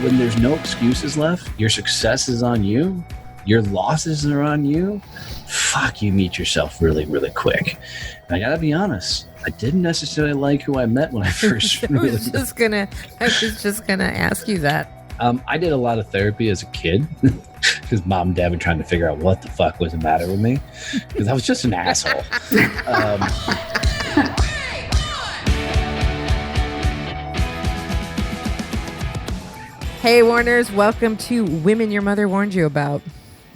when there's no excuses left, your success is on you, your losses are on you, fuck, you meet yourself really, really quick. And I gotta be honest, I didn't necessarily like who I met when I first I was just gonna ask you that. I did a lot of therapy as a kid because mom and dad were trying to figure out what the fuck was the matter with me because I was just an asshole. Hey, Warners, welcome to Women Your Mother Warned You About.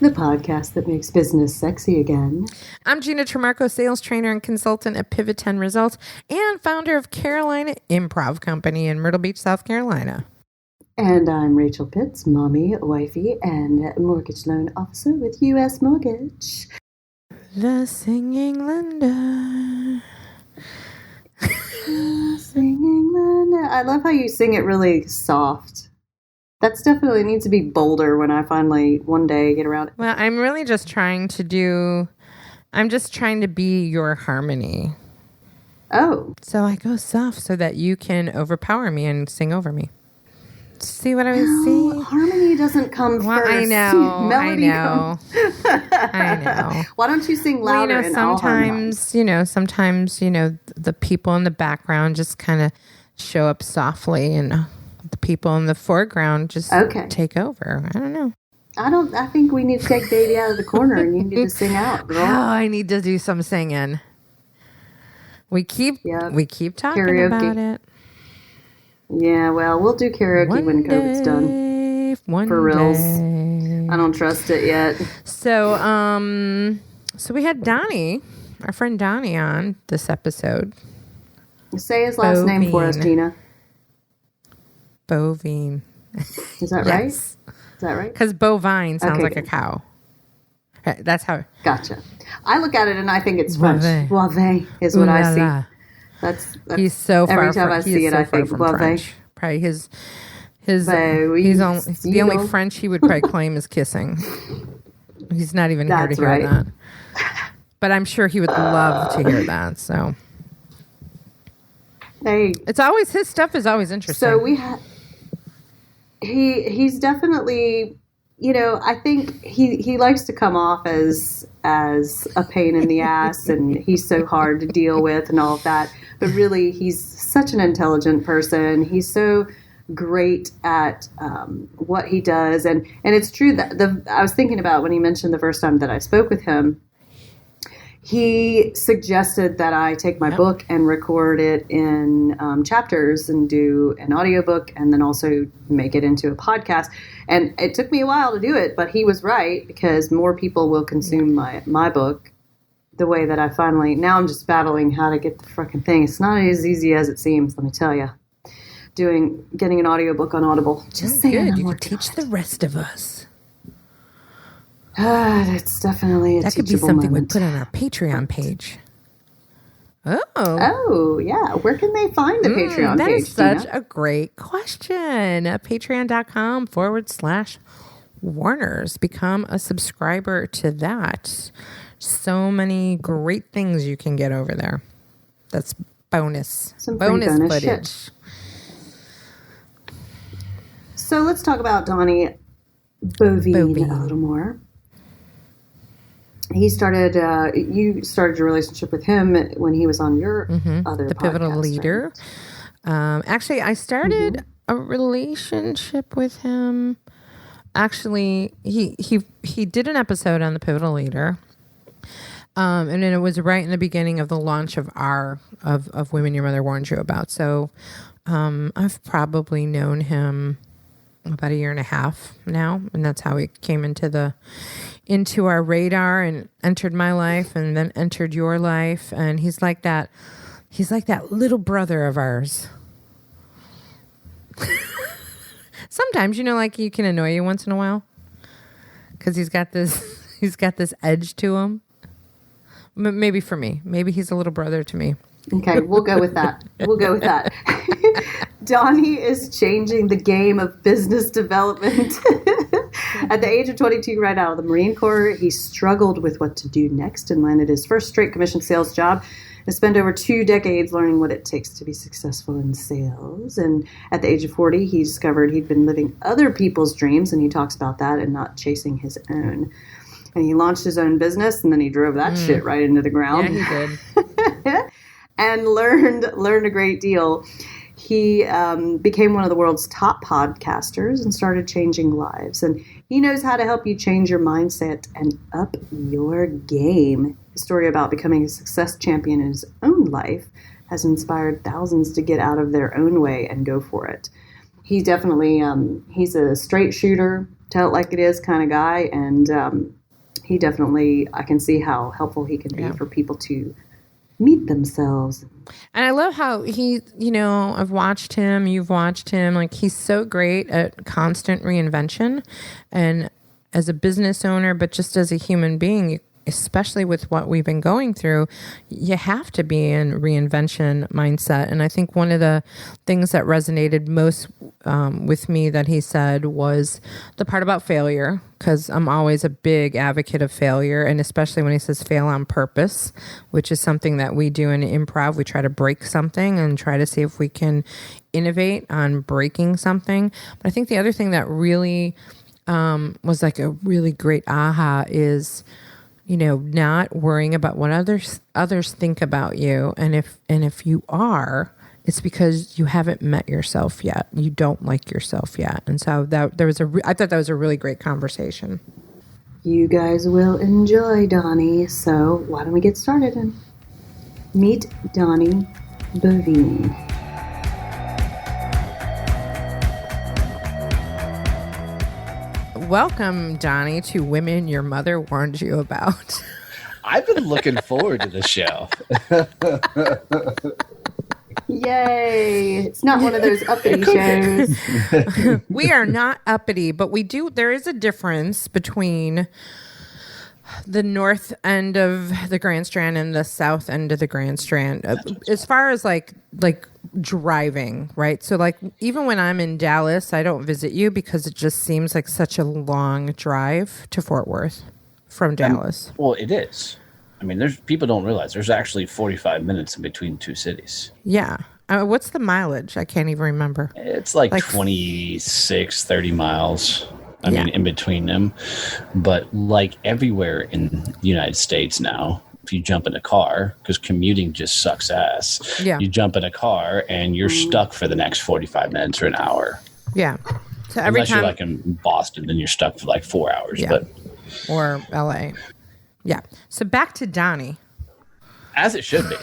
The podcast that makes business sexy again. I'm Gina Trimarco, sales trainer and consultant at Pivot10 Results and founder of Carolina Improv Company in Myrtle Beach, South Carolina. And I'm Rachel Pitts, mommy, wifey, and mortgage loan officer with U.S. Mortgage. The Singing Linda. Singing Linda. I love how you sing it really soft. That's definitely needs to be bolder when I finally one day get around it. Well, I'm really just trying to be your harmony. Oh. So I go soft so that you can overpower me and sing over me. See what I was saying? Harmony doesn't come first. I know. Melody I know. Why don't you sing louder? Well, sometimes the people in the background just kind of show up softly, and the people in the foreground just take over. I don't know. I think we need to take baby out of the corner, and you need to sing out, girl. Oh, I need to do some singing. We keep talking karaoke about it. Yeah, well, we'll do karaoke when COVID's done. For reals. I don't trust it yet. So we had Donnie, our friend Donnie, on this episode. Say his last name for us, Gina. Boivin. Is that right? Is that right? Because bovine sounds like a cow. That's how. Gotcha. I look at it and I think it's French. Boivin is what I see. That's he's so far. Every time I see it, I think Boivin. Probably he's the only French he would probably claim is kissing. He's not even here to hear that. But I'm sure he would love to hear that. So it's always, his stuff is always interesting. So he's definitely, I think he likes to come off as a pain in the ass, and he's so hard to deal with and all of that. But really, he's such an intelligent person. He's so great at what he does. And it's true that I was thinking about when he mentioned the first time that I spoke with him, he suggested that I take my book and record it in chapters and do an audiobook and then also make it into a podcast. And it took me a while to do it, but he was right, because more people will consume my book the way that I now I'm just battling how to get the freaking thing. It's not as easy as it seems, let me tell you. Getting an audiobook on Audible. Just saying. Good. You can teach the rest of us. That's definitely a teachable moment. That could be something we put on our Patreon page. Oh, yeah. Where can they find the Patreon page? That is such a great question. Patreon.com/Warners. Become a subscriber to that. So many great things you can get over there. That's bonus. Some bonus footage. Shit. So let's talk about Donnie Boivin a little more. He started. You started your relationship with him when he was on your other the podcast, Pivotal Leader. Right? Actually, I started a relationship with him. Actually, he did an episode on the Pivotal Leader, and then it was right in the beginning of the launch of of Women Your Mother Warned You About. So, I've probably known him about a year and a half now, and that's how he came into our radar and entered my life and then entered your life. And he's like that little brother of ours. Sometimes, like he can annoy you once in a while because he's got this edge to him. Maybe for me, maybe he's a little brother to me. Okay, we'll go with that. Donnie is changing the game of business development. At the age of 22, right out of the Marine Corps, he struggled with what to do next and landed his first straight commission sales job Has spent over 2 decades learning what it takes to be successful in sales. And at the age of 40, he discovered he'd been living other people's dreams, and he talks about that and not chasing his own. And he launched his own business, and then he drove that shit right into the ground. Yeah, he did. And learned a great deal. He became one of the world's top podcasters and started changing lives. And he knows how to help you change your mindset and up your game. His story about becoming a success champion in his own life has inspired thousands to get out of their own way and go for it. He definitely, he's a straight shooter, tell it like it is kind of guy. And he definitely, I can see how helpful he can be for people to meet themselves. And I love how he, I've watched him, you've watched him, like he's so great at constant reinvention. And as a business owner, but just as a human being, especially with what we've been going through, you have to be in reinvention mindset. And I think one of the things that resonated most with me that he said was the part about failure, because I'm always a big advocate of failure, and especially when he says fail on purpose, which is something that we do in improv. We try to break something and try to see if we can innovate on breaking something. But I think the other thing that really was like a really great aha is, not worrying about what others think about you. And if you are, it's because you haven't met yourself yet. You don't like yourself yet. And so I thought that was a really great conversation. You guys will enjoy Donnie. So why don't we get started and meet Donnie Boivin. Welcome, Donnie, to Women Your Mother Warned You About. I've been looking forward to the show. Yay! It's not one of those uppity shows. We are not uppity, but there is a difference between the north end of the Grand Strand and the south end of the Grand Strand. As far as like driving, right? So like even when I'm in Dallas, I don't visit you because it just seems like such a long drive to Fort Worth from Dallas. Well, it is. I mean, people don't realize there's actually 45 minutes in between two cities. Yeah. What's the mileage? I can't even remember. It's like 26, 30 miles. I mean, in between them. But like everywhere in the United States now, if you jump in a car, because commuting just sucks ass. Yeah. You jump in a car and you're stuck for the next 45 minutes or an hour. Yeah. So Unless you're like in Boston, then you're stuck for like 4 hours. Yeah. Or LA. Yeah. So back to Donnie. As it should be.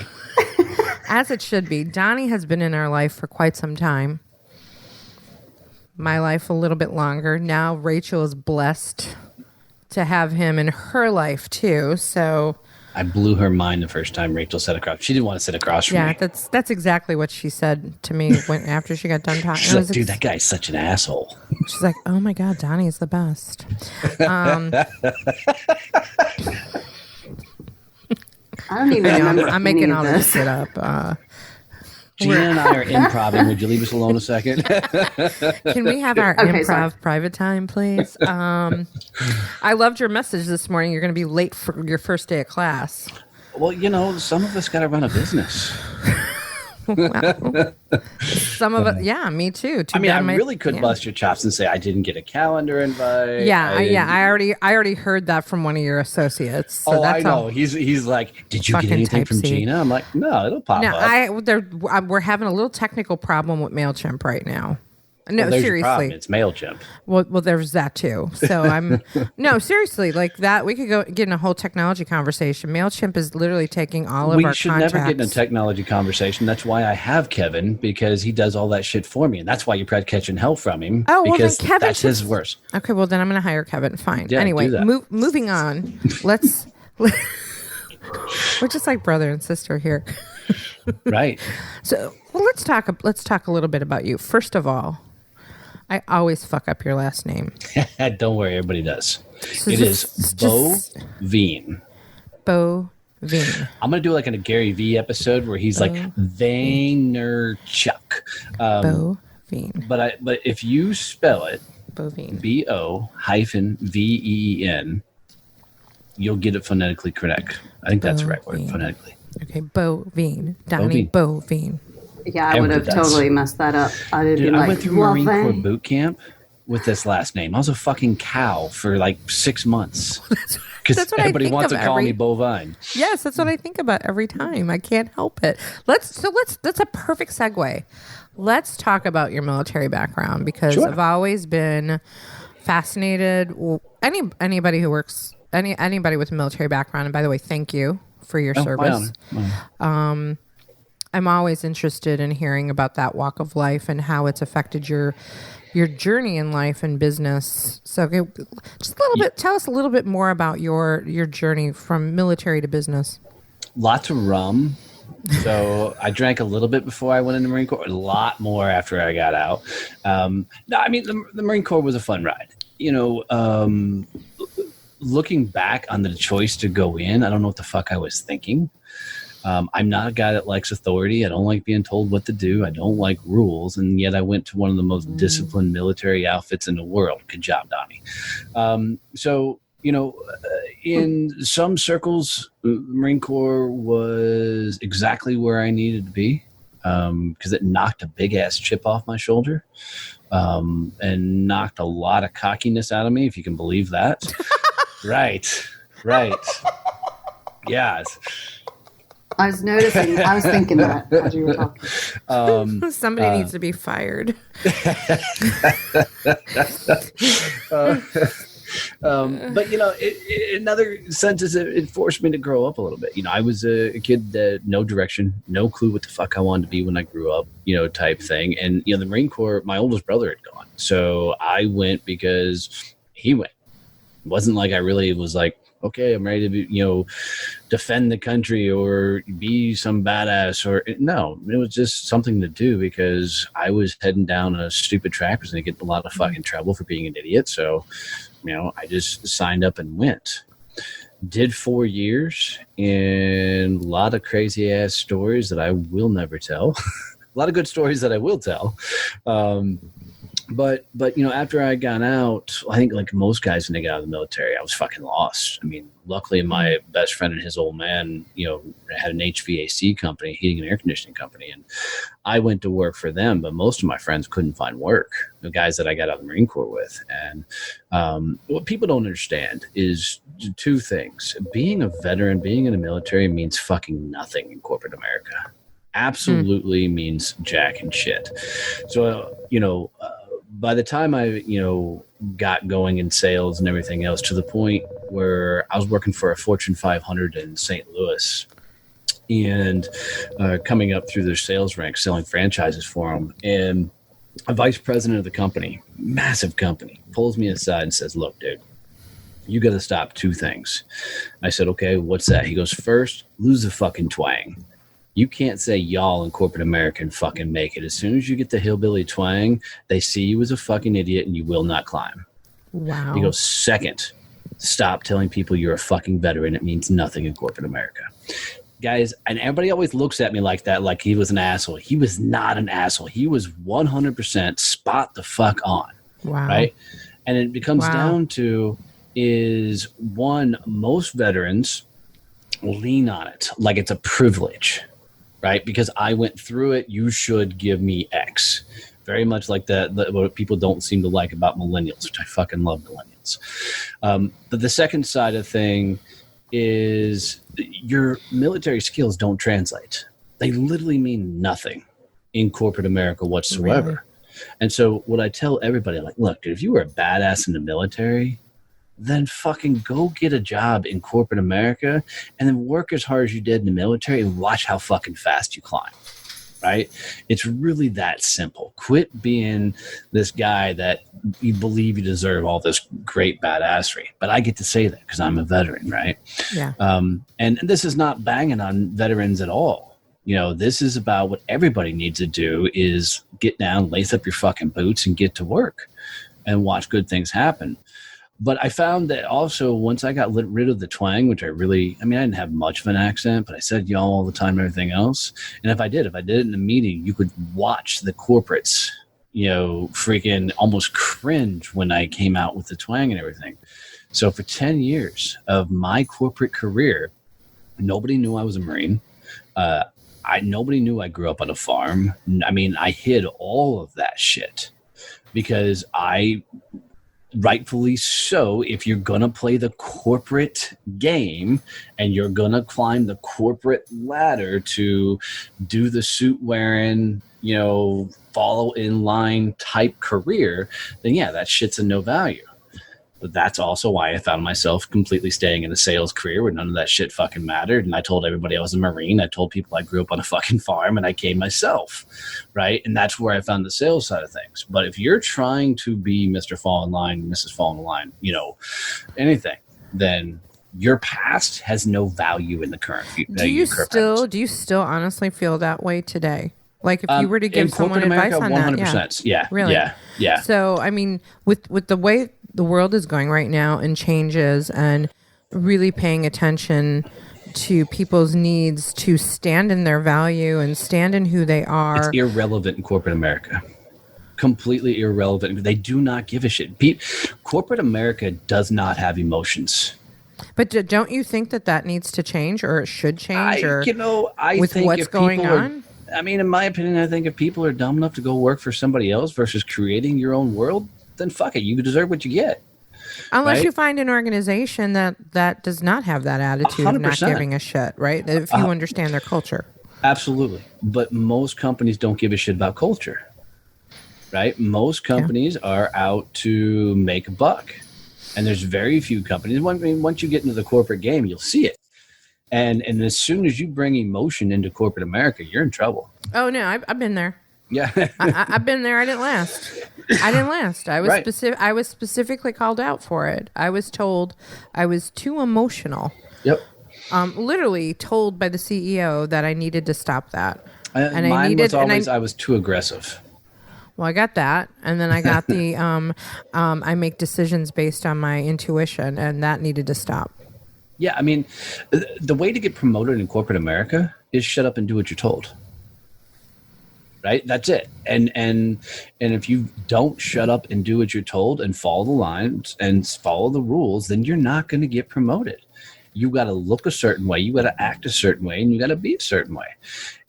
As it should be. Donnie has been in our life for quite some time. My life a little bit longer. Now Rachel is blessed to have him in her life too. So I blew her mind the first time Rachel sat across. She didn't want to sit across from me. Yeah, that's exactly what she said to me after she got done talking. She's like, dude, that guy's such an asshole. She's like, oh my God, Donnie's the best. I don't even remember. I'm making all this shit up. Gina and I are improvising. Would you leave us alone a second? Can we have our improv private time, please? I loved your message this morning. You're going to be late for your first day of class. Well, some of us got to run a business. Well, some of it, yeah, me too. I really could bust your chops and say I didn't get a calendar invite. I already heard that from one of your associates. So I know. He's like, did you get anything from Gina? I'm like, no, it'll pop up. We're having a little technical problem with MailChimp right now. No, well, seriously. It's MailChimp. Well, there's that too. So no, seriously, like that. We could get in a whole technology conversation. MailChimp is literally taking all of our contacts. We should never get in a technology conversation. That's why I have Kevin, because he does all that shit for me. And that's why you're probably catching hell from him. Oh, well, because then Kevin that's his worst. Okay, well, then I'm going to hire Kevin. Fine. Yeah, anyway, moving on. We're just like brother and sister here. Right. So, well, let's talk a little bit about you. First of all, I always fuck up your last name. Don't worry, everybody does. So it is Boivin. Boivin. I'm going to do like in a Gary Vee episode where he's like Vaynerchuk. Boivin. But if you spell it Boivin. B-O-V-E-N, you'll get it phonetically correct. I think that's the right word, phonetically. Okay, Boivin. Donnie Boivin. Yeah, I would have totally messed that up. Dude, I went through Marine Corps boot camp with this last name. I was a fucking cow for like 6 months. Because everybody wants to call me Boivin. Yes, that's what I think about every time. I can't help it. That's a perfect segue. Let's talk about your military background, because I've always been fascinated. Anybody who works, anybody with a military background, and by the way, thank you for your service. My honor. I'm always interested in hearing about that walk of life and how it's affected your journey in life and business. So just a little bit, tell us a little bit more about your journey from military to business. Lots of rum. So I drank a little bit before I went in the Marine Corps, a lot more after I got out. No, I mean, the Marine Corps was a fun ride. You know, looking back on the choice to go in, I don't know what the fuck I was thinking. I'm not a guy that likes authority. I don't like being told what to do. I don't like rules. And yet I went to one of the most disciplined military outfits in the world. Good job, Donnie. So, you know, in some circles, the Marine Corps was exactly where I needed to be, because it knocked a big ass chip off my shoulder, and knocked a lot of cockiness out of me, if you can believe that. Right. Yeah. I was noticing. I was thinking that as you were talking. Somebody needs to be fired. But, you know, in other senses, it forced me to grow up a little bit. You know, I was a kid that no direction, no clue what the fuck I wanted to be when I grew up, you know, type thing. And, you know, the Marine Corps, my oldest brother had gone. So I went because he went. It wasn't like I really was like, okay, I'm ready to be, you know, defend the country or be some badass, or no, it was just something to do because I was heading down a stupid track. I was going to get a lot of fucking trouble for being an idiot. So, you know, I just signed up and went. Did 4 years and a lot of crazy ass stories that I will never tell. A lot of good stories that I will tell. But you know, after I got out, I think like most guys when they got out of the military, I was fucking lost. I mean, luckily my best friend and his old man, you know, had an HVAC company, heating and air conditioning company, and I went to work for them. But most of my friends couldn't find work, the guys that I got out of the Marine Corps with. And what people don't understand is two things. Being a veteran, being in the military means fucking nothing in corporate America. Absolutely means jack and shit. So, you know, by the time I, you know, got going in sales and everything else, to the point where I was working for a Fortune 500 in St. Louis and coming up through their sales ranks, selling franchises for them. And a vice president of the company, massive company, pulls me aside and says, look, dude, you got to stop two things. I said, okay, what's that? He goes, first, lose the fucking twang. You can't say y'all in corporate America and fucking make it. As soon as you get the hillbilly twang, they see you as a fucking idiot and you will not climb. Wow. He goes, second, stop telling people you're a fucking veteran. It means nothing in corporate America. Guys, and everybody always looks at me like that, like he was an asshole. He was not an asshole. He was 100% spot the fuck on. Wow. Right? And it becomes down to is, one, most veterans lean on it like it's a privilege. Right? Because I went through it, you should give me X. Very much like what people don't seem to like about millennials, which I fucking love millennials. But the second side of thing is your military skills don't translate. They literally mean nothing in corporate America whatsoever. Really? And so what I tell everybody, like, look, dude, if you were a badass in the military, then fucking go get a job in corporate America and then work as hard as you did in the military and watch how fucking fast you climb, right? It's really that simple. Quit being this guy that you believe you deserve all this great badassery. But I get to say that because I'm a veteran, right? Yeah. And this is not banging on veterans at all. You know, this is about what everybody needs to do is get down, lace up your fucking boots and get to work and watch good things happen. But I found that also once I got rid of the twang, which I didn't have much of an accent, but I said y'all all the time and everything else. And if I did it in a meeting, you could watch the corporates, you know, freaking almost cringe when I came out with the twang and everything. So for 10 years of my corporate career, nobody knew I was a Marine. Nobody knew I grew up on a farm. I mean, I hid all of that shit because rightfully so, if you're going to play the corporate game and you're going to climb the corporate ladder to do the suit wearing, follow in line type career, then yeah, that shit's of no value. But that's also why I found myself completely staying in a sales career where none of that shit fucking mattered. And I told everybody I was a Marine. I told people I grew up on a fucking farm, and I came myself, right? And that's where I found the sales side of things. But if you're trying to be Mr. Fall in Line, Mrs. Fall in Line, anything, then your past has no value in the current future. Do you still honestly feel that way today? Like if you were to give someone advice on 100%, that? Yeah. Really? Yeah. So, I mean, with the way the world is going right now and changes and really paying attention to people's needs to stand in their value and stand in who they are. It's irrelevant in corporate America. Completely irrelevant. They do not give a shit. Corporate America does not have emotions. But don't you think that needs to change, or it should change? I with think what's going on? In my opinion, I think if people are dumb enough to go work for somebody else versus creating your own world, then fuck it. You deserve what you get. Unless you find an organization that does not have that attitude 100%. Of not giving a shit, right? If you understand their culture. Absolutely. But most companies don't give a shit about culture, right? Most companies are out to make a buck. And there's very few companies. Once you get into the corporate game, you'll see it. And as soon as you bring emotion into corporate America, you're in trouble. Oh, no, I've been there. Yeah. I've been there. I didn't last. I was I was specifically called out for it. I was told I was too emotional. Yep. Literally told by the CEO that I needed to stop that. I was too aggressive. Well, I got that. And then I got the I make decisions based on my intuition, and that needed to stop. Yeah, I mean, the way to get promoted in corporate America is shut up and do what you're told. Right? That's it. And if you don't shut up and do what you're told and follow the lines and follow the rules, then you're not going to get promoted. You got to look a certain way, you got to act a certain way, and you got to be a certain way.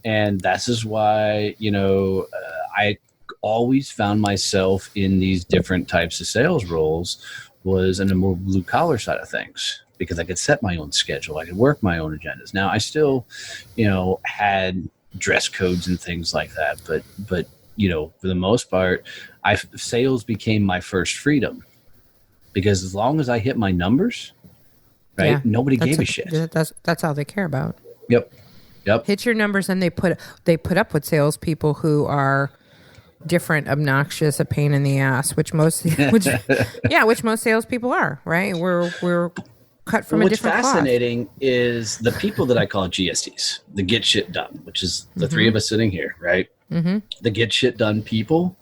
And that's just why, I always found myself in these different types of sales roles was in the more blue collar side of things, because I could set my own schedule. I could work my own agendas. Now I still, had dress codes and things like that. But for the most part, sales became my first freedom, because as long as I hit my numbers, right, nobody gave a shit. That's all they care about. Yep. Hit your numbers, and they put up with salespeople who are different, obnoxious, a pain in the ass, which most salespeople are. Right? We're cut from a different cloth. What's fascinating is the people that I call GSDs, the get shit done, which is the three of us sitting here, right? Mm-hmm. The get shit done people,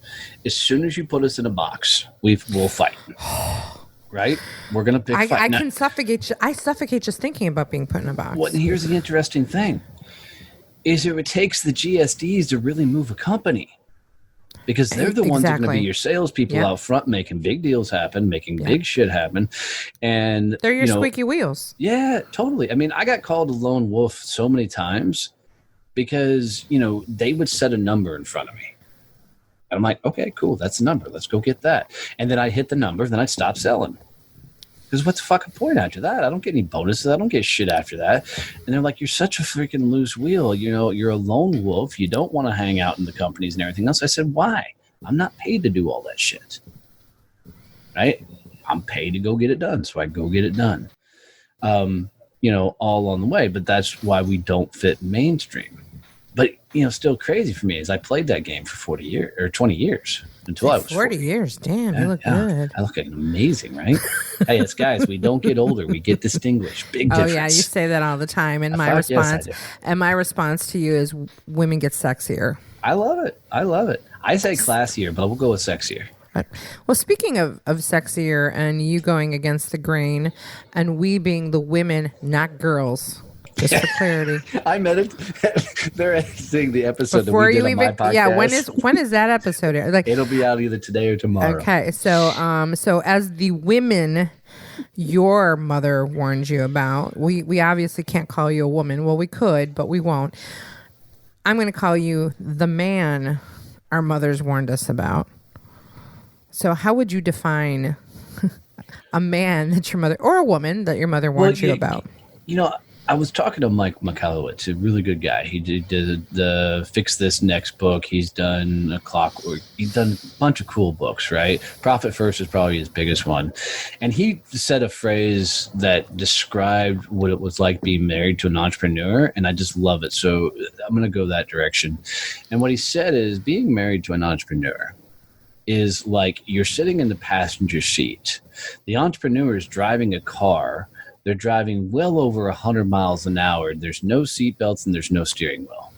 as soon as you put us in a box, we'll fight. Right? We're going to pick fight. I can suffocate. I suffocate just thinking about being put in a box. Well, and here's the interesting thing, is it takes the GSDs to really move a company. Because they're the ones that are going to be your salespeople out front, making big deals happen, making big shit happen. And they're your squeaky wheels. Yeah, totally. I mean, I got called a lone wolf so many times because, they would set a number in front of me. And I'm like, okay, cool. That's the number. Let's go get that. And then I'd hit the number. Then I'd stop selling. Because what's the fucking point after that? I don't get any bonuses. I don't get shit after that. And they're like, you're such a freaking loose wheel. You're a lone wolf. You don't want to hang out in the companies and everything else. I said, why? I'm not paid to do all that shit. Right? I'm paid to go get it done. So I go get it done. All on the way. But that's why we don't fit mainstream. But, still crazy for me is I played that game for 40 years or 20 years until I was 40 years. Damn, you look good. I look amazing, right? Hey, it's guys, we don't get older. We get distinguished. Big difference. Oh, yeah, you say that all the time. And my response to you is women get sexier. I love it. I say classier, but we'll go with sexier. Right. Well, speaking of sexier and you going against the grain and we being the women, not girls. Just for clarity. I met it. They're editing the episode that we did on my podcast. Yeah, when is that episode? It'll be out either today or tomorrow. Okay, so as the women your mother warned you about. We obviously can't call you a woman. Well, we could, but we won't. I'm going to call you the man our mothers warned us about. So how would you define a man that your mother, or a woman that your mother warned you about? You know, I was talking to Mike Michalowicz, a really good guy. He did the Fix This Next book. He's done a Clockwork. He's done a bunch of cool books, right? Profit First is probably his biggest one. And he said a phrase that described what it was like being married to an entrepreneur, and I just love it. So I'm going to go that direction. And what he said is being married to an entrepreneur is like you're sitting in the passenger seat. The entrepreneur is driving a car. They're driving well over 100 miles an hour. There's no seatbelts and there's no steering wheel.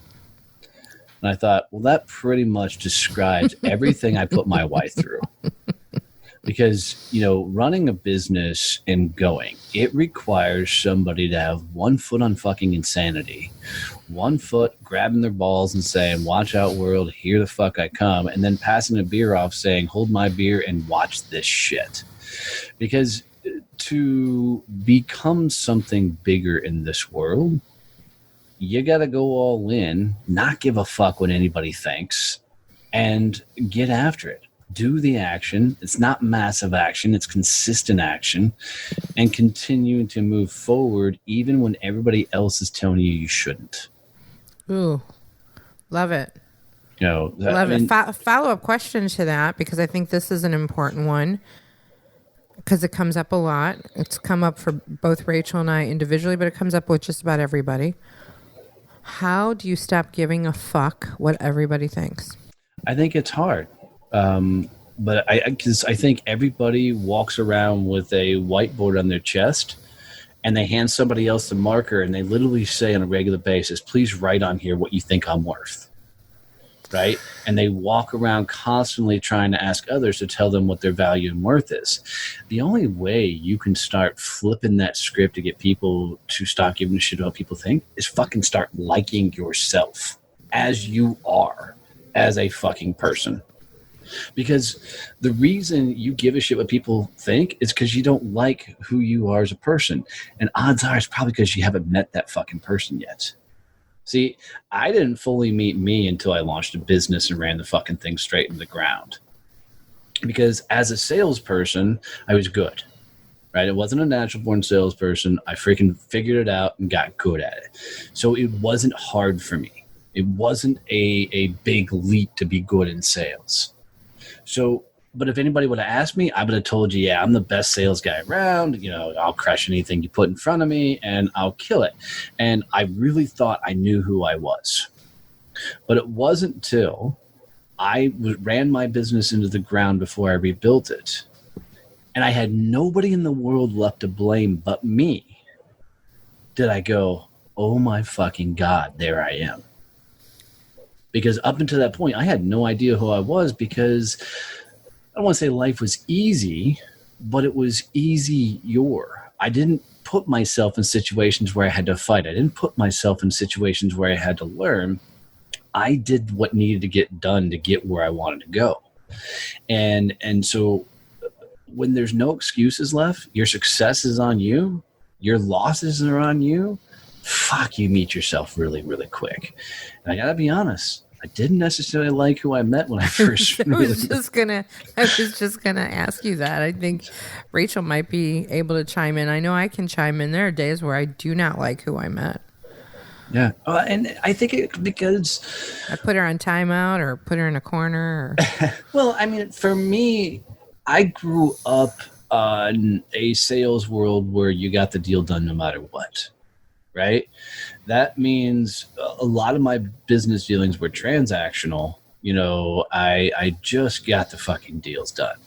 And I thought, well, that pretty much describes everything I put my wife through. Because, you know, running a business and going, it requires somebody to have 1 foot on fucking insanity, 1 foot grabbing their balls and saying, watch out world, here the fuck I come, and then passing a beer off saying, hold my beer and watch this shit. Because to become something bigger in this world, you got to go all in, not give a fuck what anybody thinks, and get after it. Do the action. It's not massive action. It's consistent action, and continue to move forward even when everybody else is telling you shouldn't. Ooh, love it. You know, love it. Follow-up question to that, because I think this is an important one. Because it comes up a lot. It's come up for both Rachel and I individually, but it comes up with just about everybody. How do you stop giving a fuck what everybody thinks? I think it's hard. But I think everybody walks around with a whiteboard on their chest, and they hand somebody else the marker, and they literally say on a regular basis, please write on here what you think I'm worth. Right? And they walk around constantly trying to ask others to tell them what their value and worth is. The only way you can start flipping that script to get people to stop giving a shit about what people think is fucking start liking yourself as you are, as a fucking person. Because the reason you give a shit what people think is because you don't like who you are as a person. And odds are it's probably because you haven't met that fucking person yet. See, I didn't fully meet me until I launched a business and ran the fucking thing straight into the ground. Because as a salesperson, I was good, right? It wasn't a natural born salesperson. I freaking figured it out and got good at it. So it wasn't hard for me. It wasn't a big leap to be good in sales. So, but if anybody would have asked me, I would have told you, yeah, I'm the best sales guy around. You know, I'll crush anything you put in front of me and I'll kill it. And I really thought I knew who I was. But it wasn't until I ran my business into the ground before I rebuilt it, and I had nobody in the world left to blame but me, did I go, oh my fucking God, there I am. Because up until that point, I had no idea who I was, because I don't want to say life was easy, but it was easier. I didn't put myself in situations where I had to fight. I didn't put myself in situations where I had to learn. I did what needed to get done to get where I wanted to go. And so when there's no excuses left, your success is on you, your losses are on you, fuck, you meet yourself really, really quick. And I gotta be honest, I didn't necessarily like who I met when I first I was just gonna ask you that. I think Rachel might be able to chime in. I know I can chime in. There are days where I do not like who I met. Yeah. And I think it because I put her on timeout or put her in a corner. Or... Well, I mean, for me, I grew up in a sales world where you got the deal done no matter what. Right? That means a lot of my business dealings were transactional. You know, I just got the fucking deals done.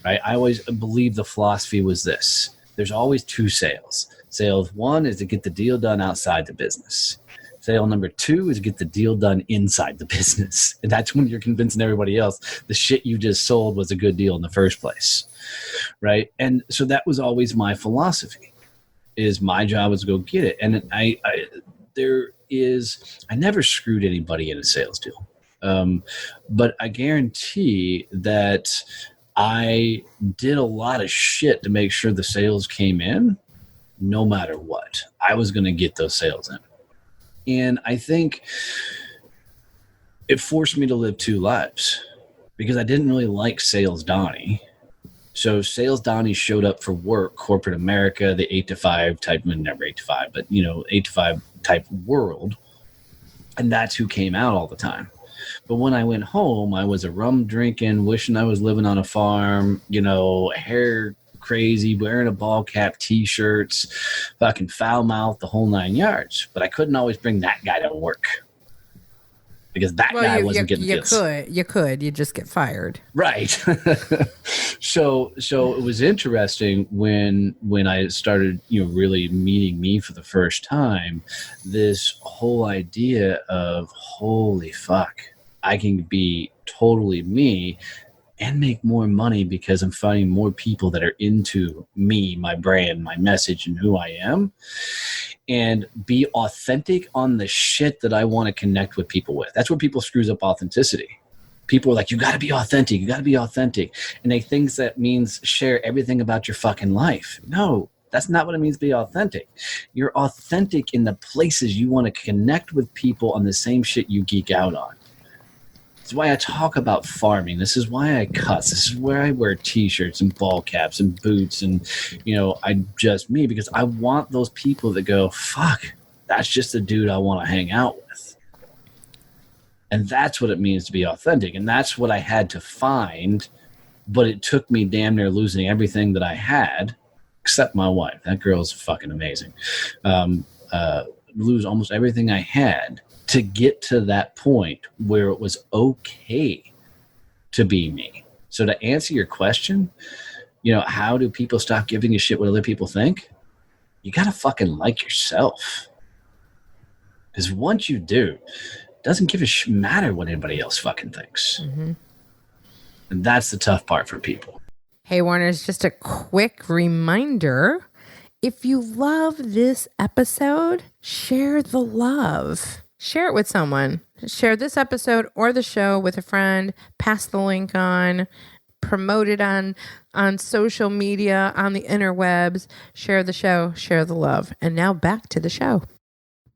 Right? I always believed the philosophy was this. There's always two sales. Sale one is to get the deal done outside the business. Sale number two is to get the deal done inside the business. And that's when you're convincing everybody else the shit you just sold was a good deal in the first place. Right? And so that was always my philosophy. Is my job was to go get it. And I never screwed anybody in a sales deal. But I guarantee that I did a lot of shit to make sure the sales came in no matter what. I was going to get those sales in. And I think it forced me to live two lives because I didn't really like Sales Donnie. So Sales Donnie showed up for work, corporate America, the 8 to 5 type, never 8 to 5, but 8 to 5 type world. And that's who came out all the time. But when I went home, I was a rum drinking, wishing I was living on a farm, hair crazy, wearing a ball cap, t-shirts, fucking foul mouth, the whole 9 yards. But I couldn't always bring that guy to work because that guy wasn't getting you kids. You just get fired. Right. So it was interesting when I started, really meeting me for the first time, this whole idea of holy fuck, I can be totally me and make more money because I'm finding more people that are into me, my brand, my message, and who I am, and be authentic on the shit that I want to connect with people with. That's where people screws up authenticity. People are like, you got to be authentic. You got to be authentic. And they think that means share everything about your fucking life. No, that's not what it means to be authentic. You're authentic in the places you want to connect with people on the same shit you geek out on. That's why I talk about farming. This is why I cuss. This is where I wear t-shirts and ball caps and boots and, I'm just me because I want those people that go, fuck, that's just the dude I want to hang out with. And that's what it means to be authentic. And that's what I had to find, but it took me damn near losing everything that I had, except my wife. That girl's fucking amazing. Lose almost everything I had to get to that point where it was okay to be me. So to answer your question, how do people stop giving a shit what other people think? You got to fucking like yourself. Because once you do, it doesn't give a matter what anybody else fucking thinks. Mm-hmm. And that's the tough part for people. Hey, Warner's, just a quick reminder. If you love this episode, share the love. Share it with someone. Share this episode or the show with a friend. Pass the link on. Promote it on social media, on the interwebs. Share the show. Share the love. And now back to the show.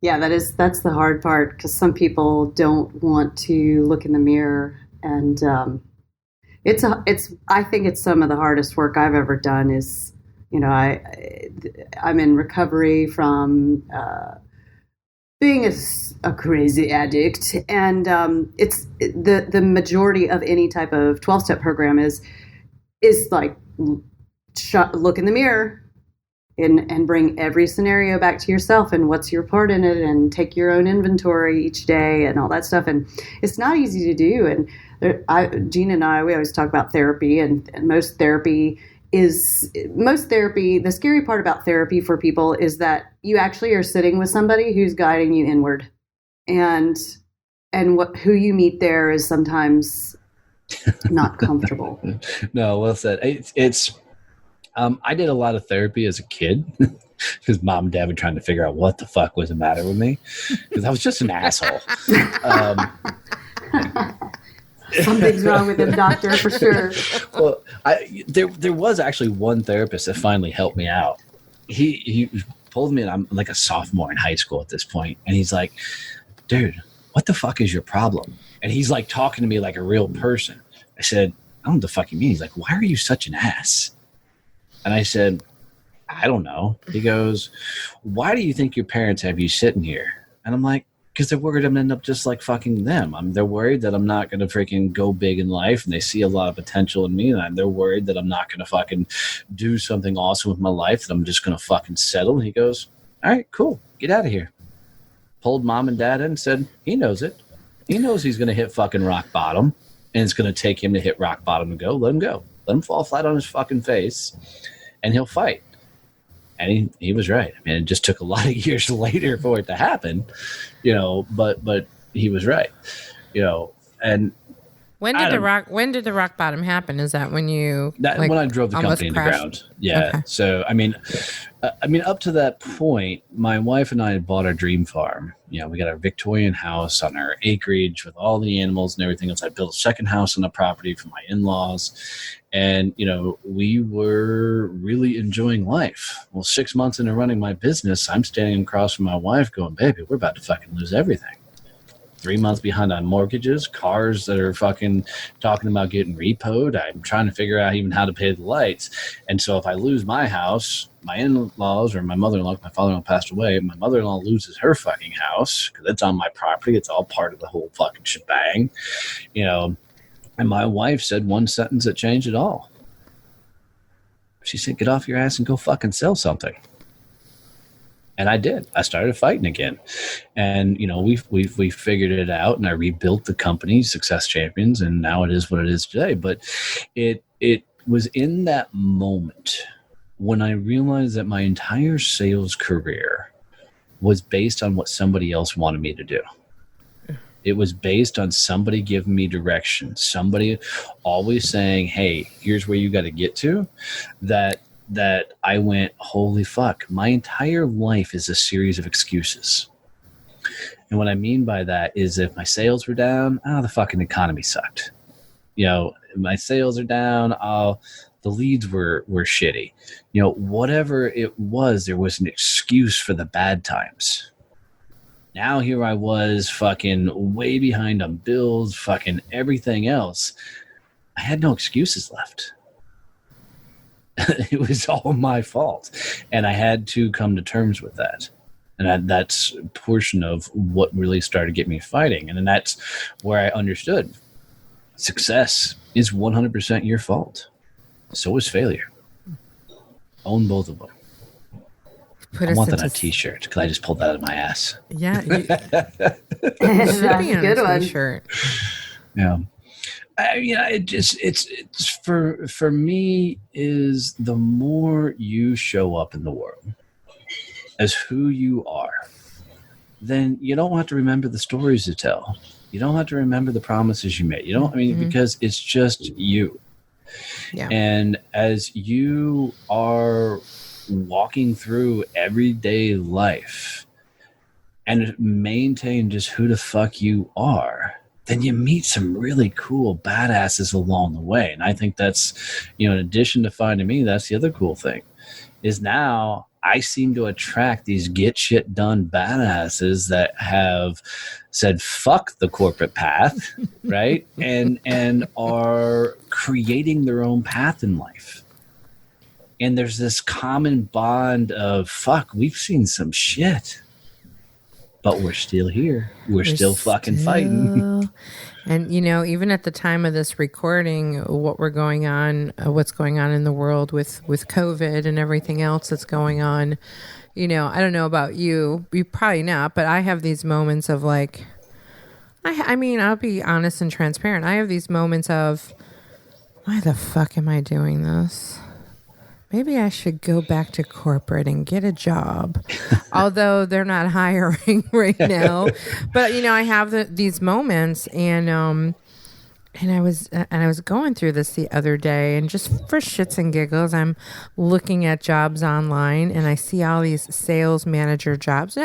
Yeah, that's the hard part because some people don't want to look in the mirror, and I think it's some of the hardest work I've ever done. Is I'm in recovery from being a crazy addict, and it's the majority of any type of 12-step program is like look in the mirror and bring every scenario back to yourself and what's your part in it, and take your own inventory each day and all that stuff. And it's not easy to do. And Gina and I, we always talk about therapy, and most therapy, the scary part about therapy for people is that you actually are sitting with somebody who's guiding you inward, and who you meet there is sometimes not comfortable. No, well said. It's I did a lot of therapy as a kid because mom and dad were trying to figure out what the fuck was the matter with me because I was just an asshole. Something's wrong with him, doctor, for sure. Well, there was actually one therapist that finally helped me out. He pulled me, and I'm like a sophomore in high school at this point, and he's like, dude, what the fuck is your problem? And he's like talking to me like a real person. I said, I don't know what the fuck you mean. He's like, why are you such an ass? And I said, I don't know. He goes, why do you think your parents have you sitting here? And I'm like, because they're worried I'm going to end up just like fucking them. They're worried that I'm not going to freaking go big in life, and they see a lot of potential in me, and they're worried that I'm not going to fucking do something awesome with my life, that I'm just going to fucking settle. And he goes, all right, cool, get out of here. Pulled mom and dad in and said, he knows it. He knows he's going to hit fucking rock bottom, and it's going to take him to hit rock bottom and go. Let him go. Let him fall flat on his fucking face, and he'll fight. And he was right. I mean, it just took a lot of years later for it to happen, but he was right, and When did the rock bottom happen? Is that when you when I drove the company into ground? Yeah. Okay. So I mean, up to that point, my wife and I had bought our dream farm. You know, we got our Victorian house on our acreage with all the animals and everything else. I built a second house on the property for my in-laws, and you know, we were really enjoying life. Well, 6 months into running my business, I'm standing across from my wife, going, "Baby, we're about to fucking lose everything." 3 months behind on mortgages, cars that are fucking talking about getting repoed. I'm trying to figure out even how to pay the lights. And so if I lose my house, my in-laws or my mother-in-law, my father-in-law passed away, my mother-in-law loses her fucking house because it's on my property. It's all part of the whole fucking shebang, you know. And my wife said one sentence that changed it all. She said, "Get off your ass and go fucking sell something." And I did. I started fighting again, and you know we figured it out, and I rebuilt the company, Success Champions, and now it is what it is today. But it was in that moment when I realized that my entire sales career was based on what somebody else wanted me to do. It was based on somebody giving me direction, somebody always saying, "Hey, here's where you got to get to." That I went, holy fuck, my entire life is a series of excuses. And what I mean by that is if my sales were down, the fucking economy sucked. You know, my sales are down, the leads were shitty. You know, whatever it was, there was an excuse for the bad times. Now here I was fucking way behind on bills, fucking everything else. I had no excuses left. It was all my fault, and I had to come to terms with that. And that's a portion of what really started getting me fighting. And then that's where I understood success is 100% your fault. So is failure. Own both of them. I want that on a t-shirt. Because I just pulled that out of my ass. Yeah. That's a good one. T-shirt. Yeah. It's for me is the more you show up in the world as who you are, then you don't have to remember the stories you tell. You don't have to remember the promises you made. You don't, because it's just you. Yeah. And as you are walking through everyday life and maintain just who the fuck you are, then you meet some really cool badasses along the way. And I think that's, in addition to finding me, that's the other cool thing is now I seem to attract these get shit done badasses that have said, fuck the corporate path, right? And are creating their own path in life. And there's this common bond of, fuck, we've seen some shit. But we're still here. We're still fucking fighting. And, even at the time of this recording, what's going on in the world with COVID and everything else that's going on, I don't know about you. You probably not, but I have these moments of like, I'll be honest and transparent. I have these moments of, why the fuck am I doing this? Maybe I should go back to corporate and get a job, although they're not hiring right now. But I have these moments, and I was going through this the other day, and just for shits and giggles, I'm looking at jobs online, and I see all these sales manager jobs.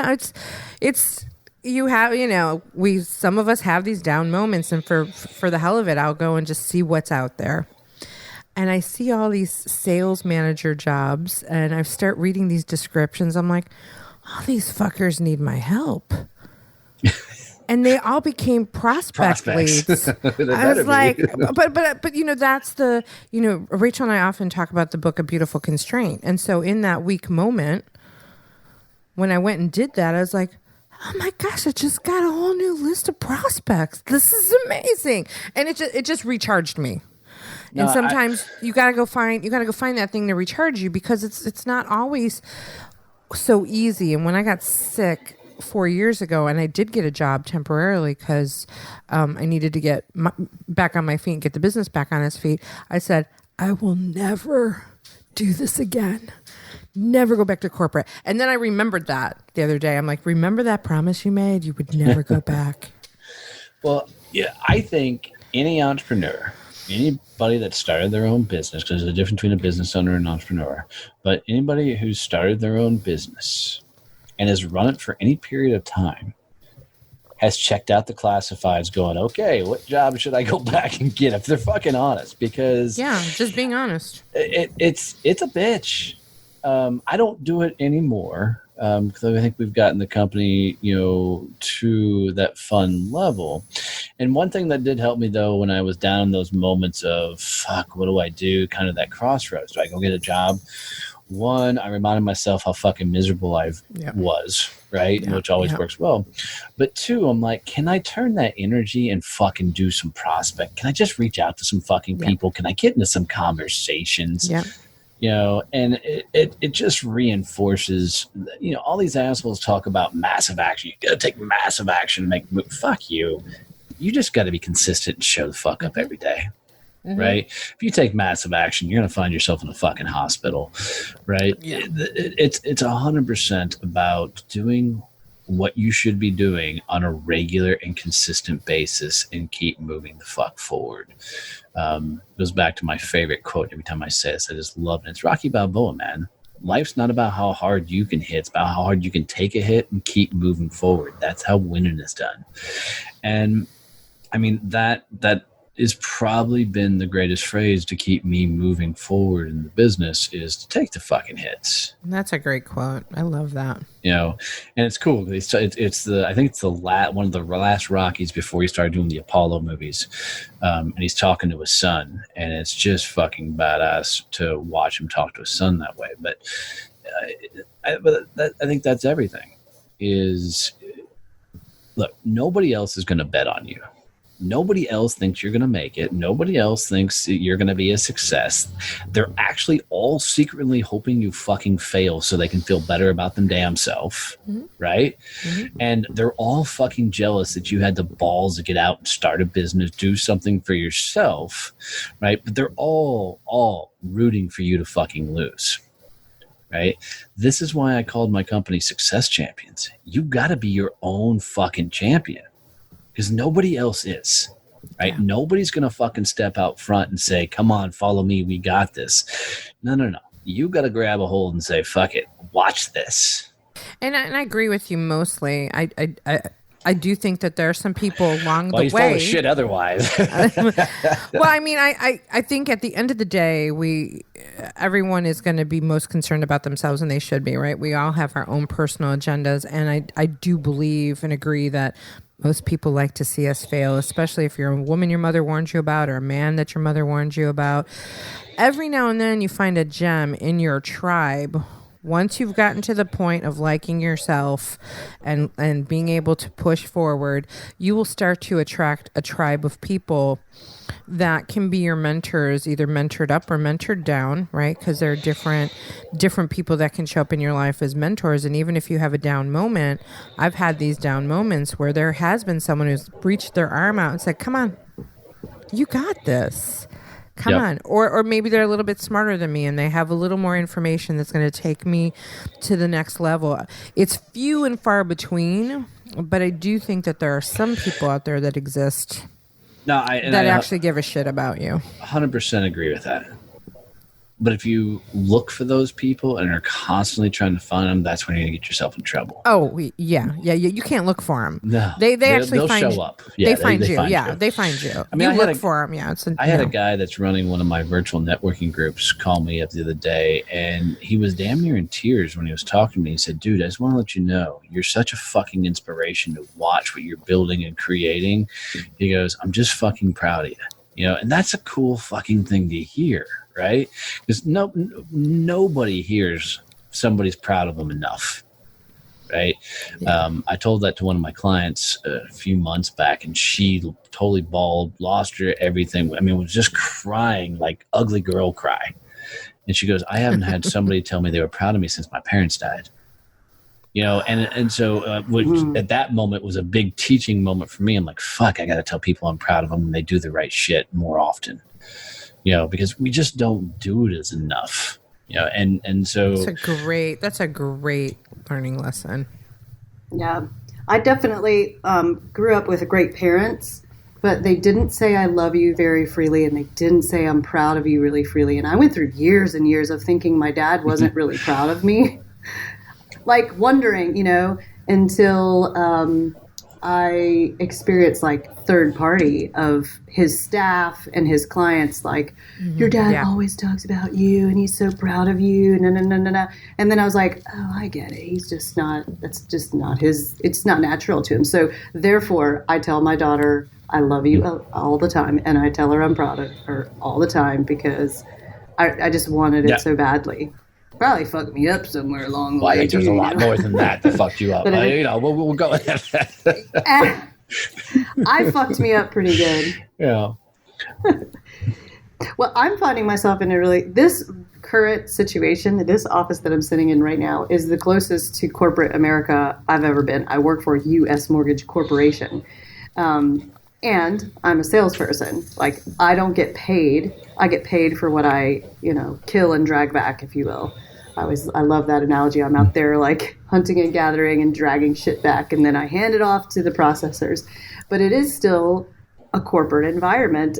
It's you have some of us have these down moments, and for the hell of it, I'll go and just see what's out there. And I see all these sales manager jobs, and I start reading these descriptions. I'm like, all these fuckers need my help. And they all became prospect leads. I was like, but that's the, Rachel and I often talk about the book A Beautiful Constraint. And so in that weak moment, when I went and did that, I was like, oh my gosh, I just got a whole new list of prospects. This is amazing. And it just recharged me. And sometimes you gotta go find that thing to recharge you, because it's not always so easy. And when I got sick 4 years ago, and I did get a job temporarily because I needed to get back on my feet and get the business back on its feet, I said, I will never do this again. Never go back to corporate. And then I remembered that the other day. I'm like, remember that promise you made? You would never go back. Well, yeah, I think any entrepreneur, anybody that started their own business, because there's a difference between a business owner and an entrepreneur, but anybody who's started their own business and has run it for any period of time has checked out the classifieds going, okay, what job should I go back and get if they're fucking honest? Because just being honest. It's a bitch. I don't do it anymore because I think we've gotten the company, to that fun level. And one thing that did help me, though, when I was down in those moments of, fuck, what do I do? Kind of that crossroads. Do I go get a job? One, I reminded myself how fucking miserable I was, right? Which always works well. But two, I'm like, can I turn that energy and fucking do some prospect? Can I just reach out to some fucking people? Can I get into some conversations? Yeah. And it just reinforces, all these assholes talk about massive action. You got to take massive action to make move. Fuck you. You just got to be consistent and show the fuck up every day. Mm-hmm. Right? If you take massive action, you're going to find yourself in a fucking hospital, right? Yeah. It's 100% about doing what you should be doing on a regular and consistent basis and keep moving the fuck forward. Goes back to my favorite quote every time I say this. I just love it. It's Rocky Balboa, man. Life's not about how hard you can hit. It's about how hard you can take a hit and keep moving forward. That's how winning is done. And I mean, that has probably been the greatest phrase to keep me moving forward in the business is to take the fucking hits. That's a great quote. I love that. And it's cool. I think it's one of the last Rockies before he started doing the Apollo movies. And he's talking to his son, and it's just fucking badass to watch him talk to his son that way. But I think that's everything is, look, nobody else is going to bet on you. Nobody else thinks you're going to make it. Nobody else thinks you're going to be a success. They're actually all secretly hoping you fucking fail so they can feel better about them damn self, right? Mm-hmm. And they're all fucking jealous that you had the balls to get out and start a business, do something for yourself, right? But they're all rooting for you to fucking lose, right? This is why I called my company Success Champions. You got to be your own fucking champion. Because nobody else is, right? Yeah. Nobody's going to fucking step out front and say, come on, follow me. We got this. No. You got to grab a hold and say, fuck it. Watch this. And I agree with you mostly. I do think that there are some people along the way. He's full of shit otherwise. Well, I mean, I think at the end of the day, everyone is going to be most concerned about themselves, and they should be, right? We all have our own personal agendas, and I do believe and agree that most people like to see us fail, especially if you're a woman your mother warned you about or a man that your mother warned you about. Every now and then you find a gem in your tribe. Once you've gotten to the point of liking yourself and being able to push forward, you will start to attract a tribe of people that can be your mentors, either mentored up or mentored down, right? Because there are different people that can show up in your life as mentors. And even if you have a down moment, I've had these down moments where there has been someone who's reached their arm out and said, come on, you got this. Come on. Or maybe they're a little bit smarter than me and they have a little more information that's going to take me to the next level. It's few and far between, but I do think that there are some people out there that exist that actually give a shit about you. 100% agree with that. But if you look for those people and are constantly trying to find them, that's when you're going to get yourself in trouble. Oh, yeah. You can't look for them. No. They actually they'll find show up. Yeah, they find you. They find you. I mean, you look for them. Yeah. I had a guy that's running one of my virtual networking groups call me up the other day, and he was damn near in tears when he was talking to me. He said, dude, I just want to let you know, you're such a fucking inspiration to watch what you're building and creating. He goes, I'm just fucking proud of you. And that's a cool fucking thing to hear. Right? Because nobody hears somebody's proud of them enough. Right? Yeah. I told that to one of my clients a few months back, and she totally bawled, lost her everything. I mean, was just crying like ugly girl cry. And she goes, I haven't had somebody tell me they were proud of me since my parents died. And so which at that moment was a big teaching moment for me. I'm like, fuck, I got to tell people I'm proud of them when they do the right shit more often. Because we just don't do it as enough, and so that's a great learning lesson. Yeah, I definitely grew up with great parents, but they didn't say I love you very freely, and they didn't say I'm proud of you really freely. And I went through years and years of thinking my dad wasn't really proud of me, like wondering, until I experienced like third party of his staff and his clients, like, your dad always talks about you and he's so proud of you. No. And then I was like, oh, I get it. He's just not, that's just not it's not natural to him. So therefore I tell my daughter, I love you all the time. And I tell her I'm proud of her all the time because I just wanted it so badly. Probably fucked me up somewhere along the way. I think there's a lot more than that fucked you up. We'll go with that. I fucked me up pretty good. Yeah. Well, I'm finding myself in this current situation, this office that I'm sitting in right now is the closest to corporate America I've ever been. I work for U.S. Mortgage Corporation. And I'm a salesperson. Like, I don't get paid. I get paid for what I, kill and drag back, if you will. I love that analogy. I'm out there like hunting and gathering and dragging shit back, and then I hand it off to the processors. But it is still a corporate environment.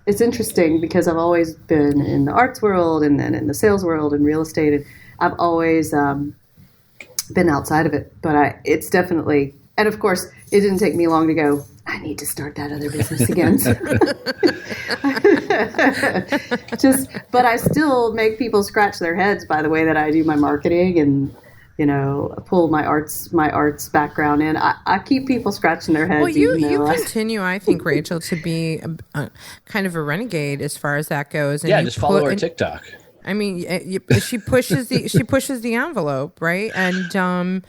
It's interesting because I've always been in the arts world and then in the sales world and real estate, and I've always been outside of it. But it's definitely, and of course, it didn't take me long to go, I need to start that other business again. But I still make people scratch their heads by the way that I do my marketing and, pull my arts background in. I keep people scratching their heads. Well, you continue, I think, Rachel, to be kind of a renegade as far as that goes. And just follow her TikTok. I mean, she pushes the envelope, right? And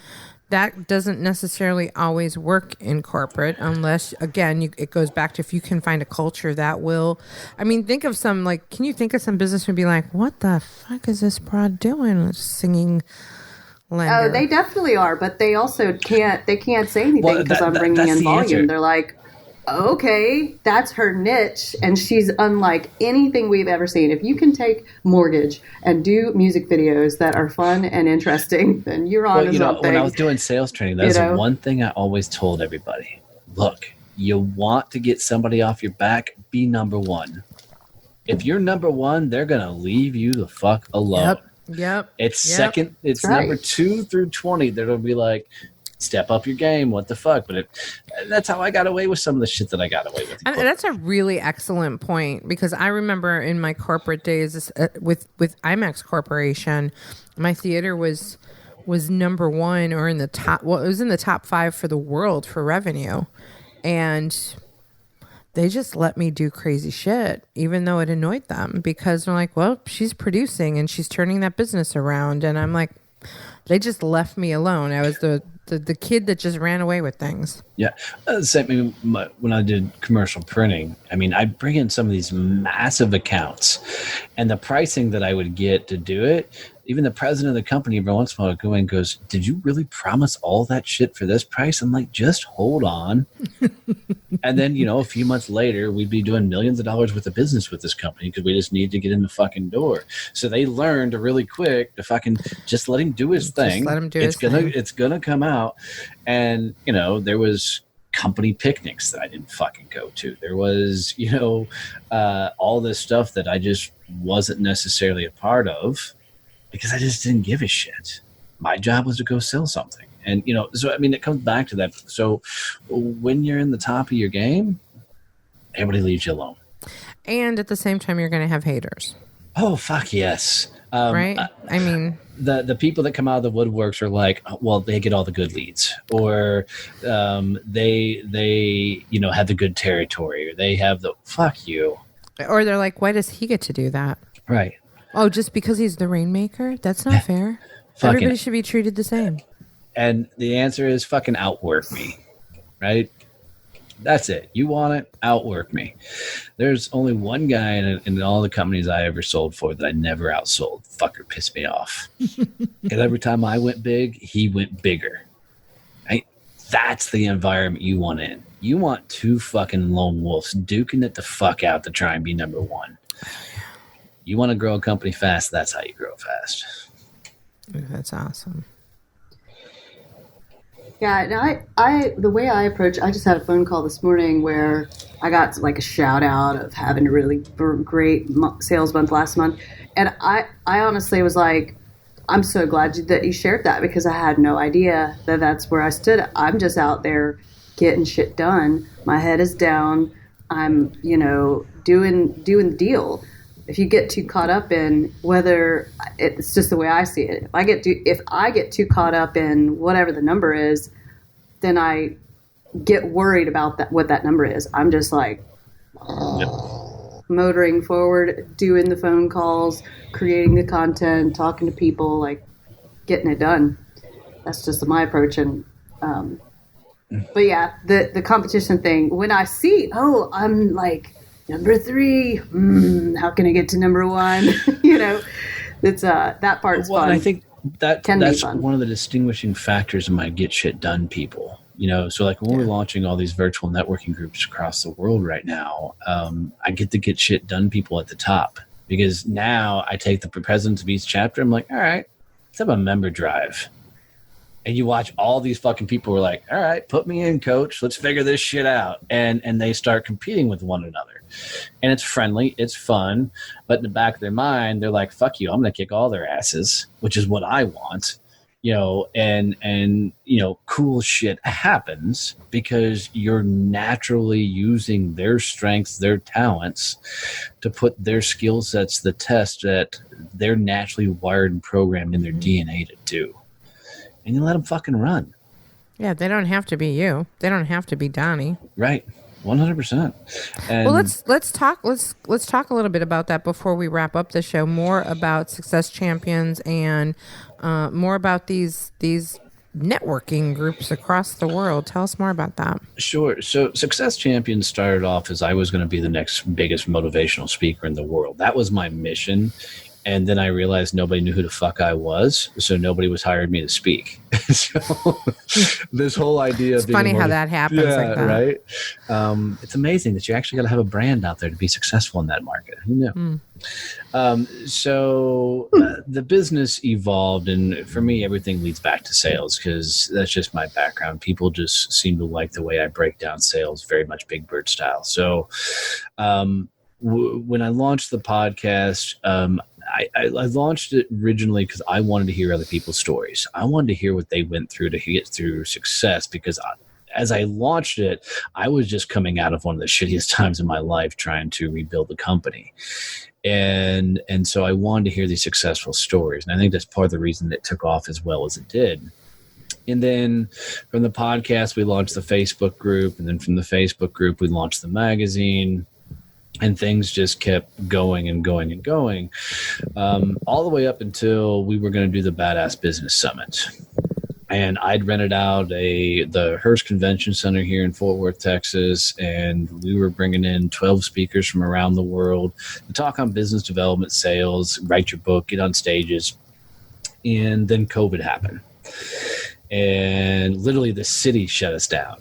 that doesn't necessarily always work in corporate unless, again, it goes back to if you can find a culture that will. I mean, think of some, like, can you think of some business would be like, what the fuck is this broad doing? Singing lender. Oh, they definitely are, but they also can't say anything because I'm bringing in volume. Answer. They're like, okay, that's her niche, and she's unlike anything we've ever seen. If you can take mortgage and do music videos that are fun and interesting, then you're on to something. When I was doing sales training, that's one thing I always told everybody. Look, you want to get somebody off your back, be number one. If you're number one, they're going to leave you the fuck alone. Yep. It's number 2 through 20 that'll be like, step up your game. What the fuck? But that's how I got away with some of the shit that I got away with. And that's a really excellent point because I remember in my corporate days with IMAX Corporation, my theater was number 1 or in the top. Well, it was in the top 5 for the world for revenue, and they just let me do crazy shit, even though it annoyed them because they're like, well, she's producing and she's turning that business around, and I'm like, they just left me alone. I was the kid that just ran away with things. Yeah. Same when I did commercial printing. I mean, I bring in some of these massive accounts, and the pricing that I would get to do it, even the president of the company every once in a while would go in and goes, did you really promise all that shit for this price? I'm like, just hold on. And then, a few months later, we'd be doing millions of dollars worth of business with this company because we just need to get in the fucking door. So they learned really quick to fucking just let him do his thing. Let him do his thing. It's gonna come out. And, there was company picnics that I didn't fucking go to. There was, all this stuff that I just wasn't necessarily a part of because I just didn't give a shit. My job was to go sell something. And, so, I mean, it comes back to that. So when you're in the top of your game, everybody leaves you alone. And at the same time, you're going to have haters. Oh, fuck yes. Right? I mean, the people that come out of the woodworks are like, well, they get all the good leads, or they have the good territory, or they have the fuck you. Or they're like, why does he get to do that? Right. Oh, just because he's the rainmaker? That's not fair. Everybody should be treated the same. And the answer is fucking outwork me, right? That's it. You want it? Outwork me. There's only one guy in all the companies I ever sold for that I never outsold. Fucker pissed me off. Because every time I went big, he went bigger. Right? That's the environment you want in. You want 2 fucking lone wolves duking it the fuck out to try and be number 1. You want to grow a company fast, that's how you grow fast. That's awesome. Yeah, and the way I approach, I just had a phone call this morning where I got like a shout out of having a really great sales month last month, and I honestly was like, I'm so glad that you shared that because I had no idea that that's where I stood. I'm just out there getting shit done. My head is down. I'm doing the deal. If you get too caught up in whether it's just the way I see it. If I get too caught up in whatever the number is, then I get worried about what that number is. I'm just like motoring forward, doing the phone calls, creating the content, talking to people, like getting it done. That's just my approach. And but yeah, the competition thing. When I see, I'm like number 3. How can I get to number 1? It's that part's fun. And I think that's one of the distinguishing factors of my get shit done people. So like when we're launching all these virtual networking groups across the world right now, I get the get shit done people at the top because now I take the presidents of each chapter. I'm like, all right, let's have a member drive. And you watch all these fucking people who are like, all right, put me in, coach. Let's figure this shit out. And they start competing with one another. And it's friendly. It's fun. But in the back of their mind, they're like, fuck you. I'm going to kick all their asses, which is what I want. And cool shit happens because you're naturally using their strengths, their talents to put their skill sets to the test that they're naturally wired and programmed in their DNA to do. And you let them fucking run. Yeah, they don't have to be you. They don't have to be Donnie. Right. 100%. Well, let's talk a little bit about that before we wrap up the show. More about Success Champions and more about these networking groups across the world. Tell us more about that. Sure. So Success Champions started off as I was going to be the next biggest motivational speaker in the world. That was my mission. And then I realized nobody knew who the fuck I was, so nobody was hired me to speak. So this whole idea it's of being funny how that happens. Yeah, like that. Right. It's amazing that you actually got to have a brand out there to be successful in that market. Who knew? So the business evolved, and for me, everything leads back to sales because that's just my background. People just seem to like the way I break down sales, very much Big Bird style. So when I launched the podcast, I launched it originally because I wanted to hear other people's stories. I wanted to hear what they went through to get through success because as I launched it, I was just coming out of one of the shittiest times in my life trying to rebuild the company. And so I wanted to hear these successful stories. And I think that's part of the reason that it took off as well as it did. And then from the podcast, we launched the Facebook group. And then from the Facebook group, we launched the magazine. And things just kept going and going and going, all the way up until we were going to do the Badass Business Summit. And I'd rented out the Hearst Convention Center here in Fort Worth, Texas, and we were bringing in 12 speakers from around the world to talk on business development, sales, write your book, get on stages. And then COVID happened. And literally the city shut us down.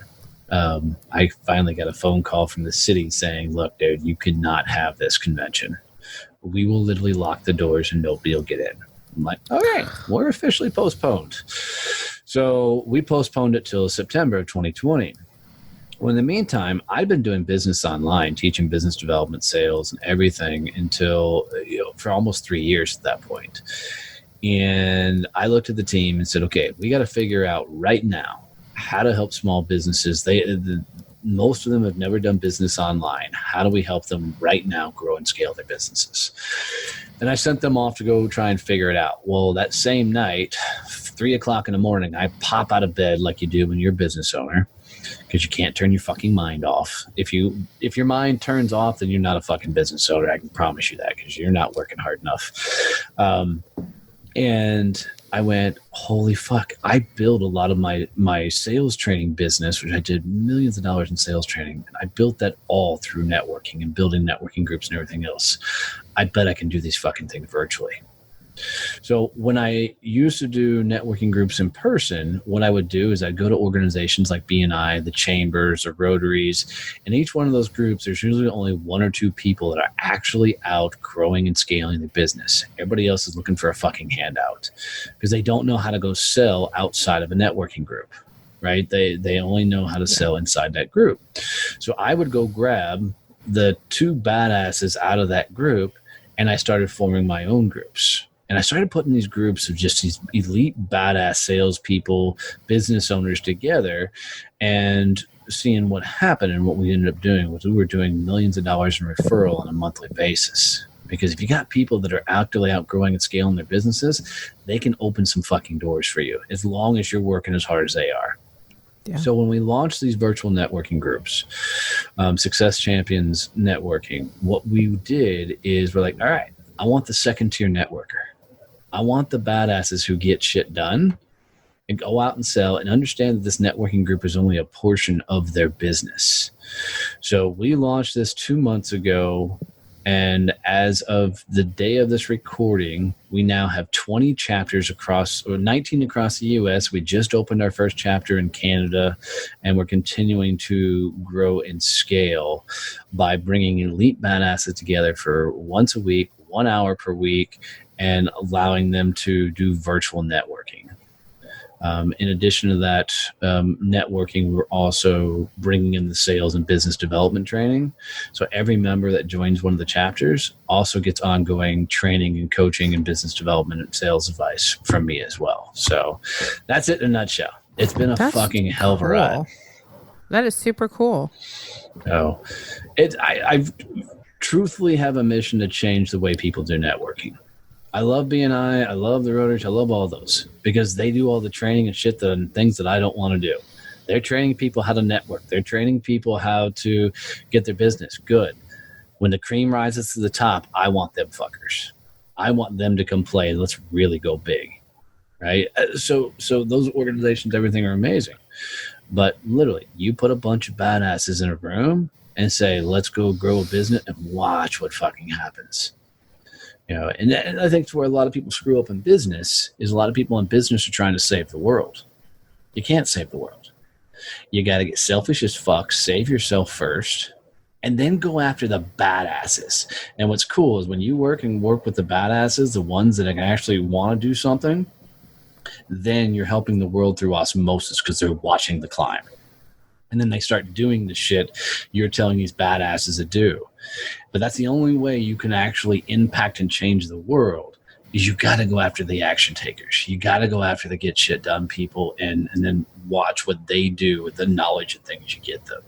I finally got a phone call from the city saying, look, dude, you could not have this convention. We will literally lock the doors and nobody will get in. I'm like, all right, we're officially postponed. So we postponed it till September of 2020. Well, in the meantime, I'd been doing business online, teaching business development, sales, and everything until, for almost 3 years at that point. And I looked at the team and said, okay, we got to figure out right now how to help small businesses. Most of them have never done business online. How do we help them right now grow and scale their businesses? And I sent them off to go try and figure it out. Well, that same night, 3 o'clock in the morning, I pop out of bed like you do when you're a business owner because you can't turn your fucking mind off. If your mind turns off, then you're not a fucking business owner. I can promise you that because you're not working hard enough. And I went, holy fuck, I built a lot of my sales training business, which I did millions of dollars in sales training. And I built that all through networking and building networking groups and everything else. I bet I can do these fucking things virtually. So when I used to do networking groups in person, what I would do is I'd go to organizations like BNI, the Chambers, or Rotaries. And each one of those groups, there's usually only 1 or 2 people that are actually out growing and scaling their business. Everybody else is looking for a fucking handout because they don't know how to go sell outside of a networking group. right? They only know how to sell inside that group. So I would go grab the two badasses out of that group, and I started forming my own groups. And I started putting these groups of just these elite badass salespeople, business owners together, and seeing what happened. And what we ended up doing was we were doing millions of dollars in referral on a monthly basis. Because if you got people that are actively outgrowing and scaling their businesses, they can open some fucking doors for you as long as you're working as hard as they are. Yeah. So when we launched these virtual networking groups, Success Champions Networking, what we did is we're like, all right, I want the second tier networker. I want the badasses who get shit done and go out and sell and understand that this networking group is only a portion of their business. So we launched this 2 months ago. And as of the day of this recording, we now have 20 chapters across, or 19 across the U.S. We just opened our first chapter in Canada, and we're continuing to grow and scale by bringing elite badasses together for once a week, 1 hour per week, and allowing them to do virtual networking. In addition to that networking, we're also bringing in the sales and business development training. So every member that joins one of the chapters also gets ongoing training and coaching and business development and sales advice from me as well. So that's it in a nutshell. It's been a fucking hell of a ride. That is super cool. Oh, I truthfully have a mission to change the way people do networking. I love BNI. I love the Rotary. I love all those because they do all the training and shit and things that I don't want to do. They're training people how to network. They're training people how to get their business good. When the cream rises to the top, I want them fuckers. I want them to come play. Let's really go big, right? So those organizations, everything are amazing. But literally, you put a bunch of badasses in a room and say, let's go grow a business and watch what fucking happens. You know, and I think it's where a lot of people screw up in business is a lot of people in business are trying to save the world. You can't save the world. You got to get selfish as fuck, save yourself first, and then go after the badasses. And what's cool is when you work with the badasses, the ones that actually want to do something, then you're helping the world through osmosis because they're watching the climb. And then they start doing the shit you're telling these badasses to do. But that's the only way you can actually impact and change the world is you got to go after the action takers. You got to go after the get shit done people and then watch what they do with the knowledge and things you get them.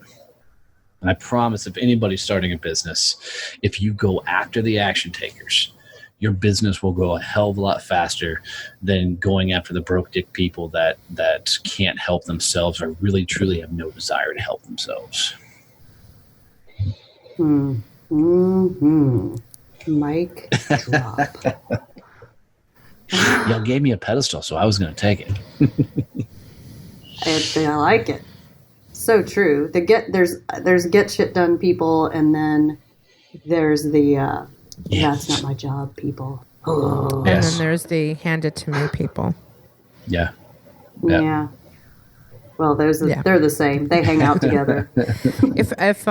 And I promise if anybody's starting a business, if you go after the action takers, your business will go a hell of a lot faster than going after the broke dick people that can't help themselves or really truly have no desire to help themselves. Mic drop. Y'all gave me a pedestal, so I was going to take it. I like it. So true. There's get shit done people, and then there's the that's not my job people. Oh. And then there's the hand it to me people. Yeah. Well, they're the same. They hang out together. If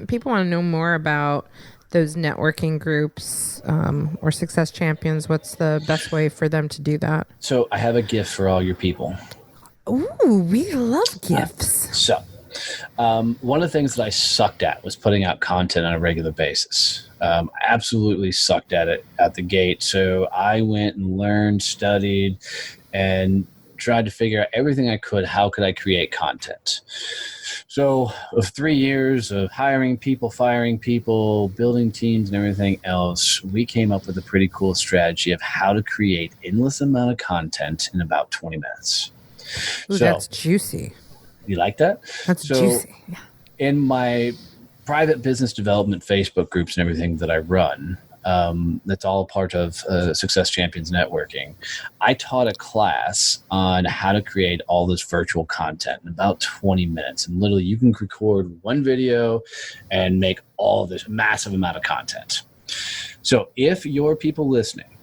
people want to know more about those networking groups or Success Champions, what's the best way for them to do that? So I have a gift for all your people. Ooh, we love gifts. One of the things that I sucked at was putting out content on a regular basis. I absolutely sucked at it at the gate. So I went and learned, studied, and tried to figure out everything I could. How could I create content? So of 3 years of hiring people, firing people, building teams and everything else, we came up with a pretty cool strategy of how to create endless amount of content in about 20 minutes. Ooh, that's juicy. You like that? That's juicy. Yeah. In my private business development Facebook groups and everything that I run, that's all part of Success Champions Networking. I taught a class on how to create all this virtual content in about 20 minutes. And literally you can record one video and make all this massive amount of content. So if your people listening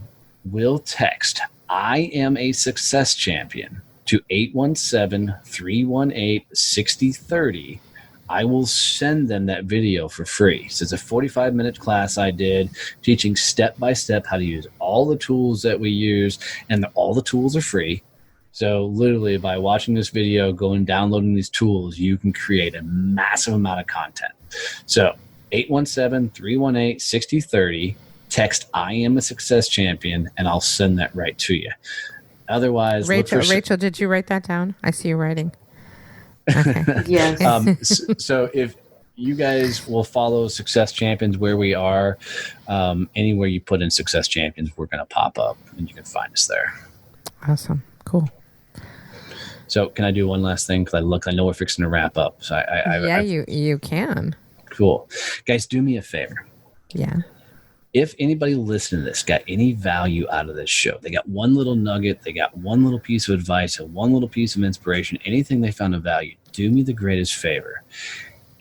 will text, I am a success champion to 817-318-6030, I will send them that video for free. So it's a 45-minute class I did teaching step-by-step how to use all the tools that we use, and all the tools are free. So literally by watching this video, going downloading these tools, you can create a massive amount of content. So 817-318-6030, text I am a success champion, and I'll send that right to you. Otherwise, Rachel, did you write that down? I see you writing. Okay. Yes. So if you guys will follow Success Champions where we are, anywhere you put in Success Champions, we're going to pop up and you can find us there. Awesome. Cool. So can I do one last thing? Because I know we're fixing to wrap up. So you can. Cool. Guys, do me a favor. Yeah. If anybody listening to this got any value out of this show, they got one little nugget, they got one little piece of advice, or one little piece of inspiration, anything they found of value, do me the greatest favor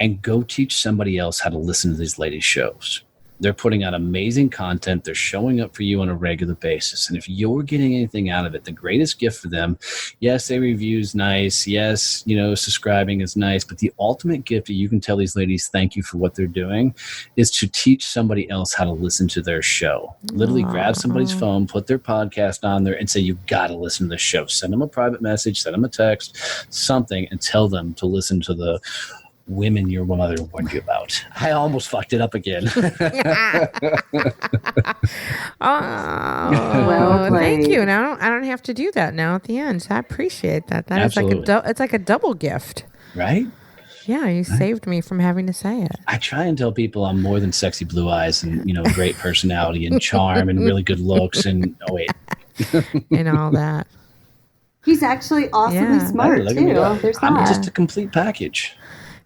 and go teach somebody else how to listen to these ladies' shows. They're putting out amazing content. They're showing up for you on a regular basis. And if you're getting anything out of it, the greatest gift for them, yes, their review's nice. Yes, subscribing is nice. But the ultimate gift that you can tell these ladies thank you for what they're doing is to teach somebody else how to listen to their show. Literally grab somebody's phone, put their podcast on there and say, you got to listen to the show. Send them a private message, send them a text, something, and tell them to listen to the Women Your Mother Warned You About. I almost fucked it up again. Well, thank you. And I don't have to do that now at the end. So I appreciate that. That Absolutely. It's like a double gift. Right? Yeah, you saved me from having to say it. I try and tell people I'm more than sexy blue eyes and, great personality and charm and really good looks and and all that. He's actually awesomely smart too. I'm just a complete package.